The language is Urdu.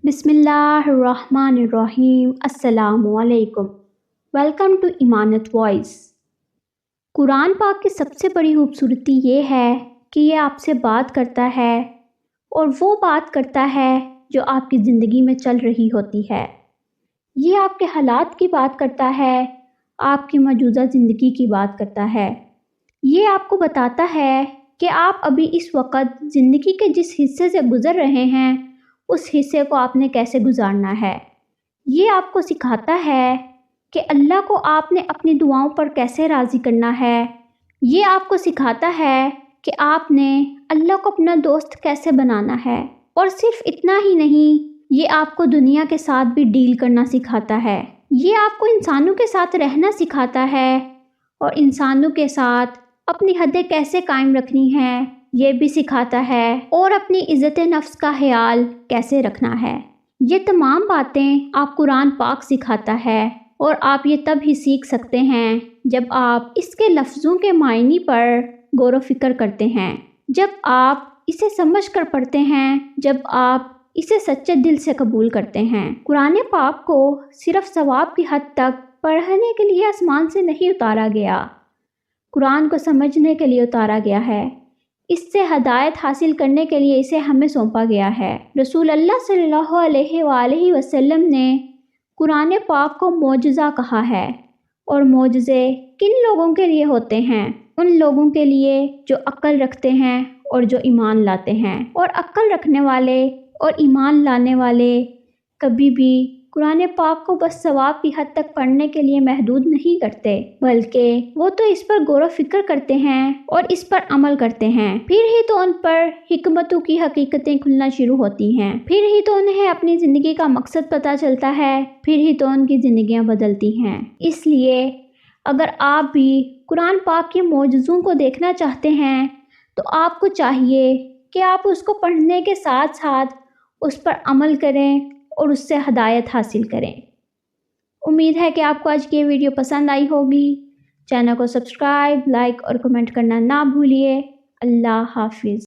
بسم اللہ الرحمن الرحیم۔ السلام علیکم۔ Welcome to Imanat voice. قرآن پاک کی سب سے بڑی خوبصورتی یہ ہے کہ یہ آپ سے بات کرتا ہے، اور وہ بات کرتا ہے جو آپ کی زندگی میں چل رہی ہوتی ہے۔ یہ آپ کے حالات کی بات کرتا ہے، آپ کی موجودہ زندگی کی بات کرتا ہے۔ یہ آپ کو بتاتا ہے کہ آپ ابھی اس وقت زندگی کے جس حصے سے گزر رہے ہیں اس حصے کو آپ نے کیسے گزارنا ہے۔ یہ آپ کو سکھاتا ہے کہ اللہ کو آپ نے اپنی دعاؤں پر کیسے راضی کرنا ہے۔ یہ آپ کو سکھاتا ہے کہ آپ نے اللہ کو اپنا دوست کیسے بنانا ہے۔ اور صرف اتنا ہی نہیں، یہ آپ کو دنیا کے ساتھ بھی ڈیل کرنا سکھاتا ہے۔ یہ آپ کو انسانوں کے ساتھ رہنا سکھاتا ہے، اور انسانوں کے ساتھ اپنی حدیں کیسے قائم رکھنی ہیں یہ بھی سکھاتا ہے، اور اپنی عزت نفس کا خیال کیسے رکھنا ہے۔ یہ تمام باتیں آپ قرآن پاک سکھاتا ہے، اور آپ یہ تب ہی سیکھ سکتے ہیں جب آپ اس کے لفظوں کے معنی پر غور و فکر کرتے ہیں، جب آپ اسے سمجھ کر پڑھتے ہیں، جب آپ اسے سچے دل سے قبول کرتے ہیں۔ قرآن پاک کو صرف ثواب کی حد تک پڑھنے کے لیے آسمان سے نہیں اتارا گیا، قرآن کو سمجھنے کے لیے اتارا گیا ہے۔ اس سے ہدایت حاصل کرنے کے لیے اسے ہمیں سونپا گیا ہے۔ رسول اللہ صلی اللہ علیہ وآلہ وسلم نے قرآن پاک کو معجزہ کہا ہے، اور معجزے کن لوگوں کے لیے ہوتے ہیں؟ ان لوگوں کے لیے جو عقل رکھتے ہیں اور جو ایمان لاتے ہیں۔ اور عقل رکھنے والے اور ایمان لانے والے کبھی بھی قرآن پاک کو بس ثواب کی حد تک پڑھنے کے لیے محدود نہیں کرتے، بلکہ وہ تو اس پر غور و فکر کرتے ہیں اور اس پر عمل کرتے ہیں۔ پھر ہی تو ان پر حکمتوں کی حقیقتیں کھلنا شروع ہوتی ہیں، پھر ہی تو انہیں اپنی زندگی کا مقصد پتہ چلتا ہے، پھر ہی تو ان کی زندگیاں بدلتی ہیں۔ اس لیے اگر آپ بھی قرآن پاک کے معجزوں کو دیکھنا چاہتے ہیں تو آپ کو چاہیے کہ آپ اس کو پڑھنے کے ساتھ ساتھ اس پر عمل کریں اور اس سے ہدایت حاصل کریں۔ امید ہے کہ آپ کو آج کی یہ ویڈیو پسند آئی ہوگی۔ چینل کو سبسکرائب، لائک اور کمنٹ کرنا نہ بھولیے۔ اللہ حافظ۔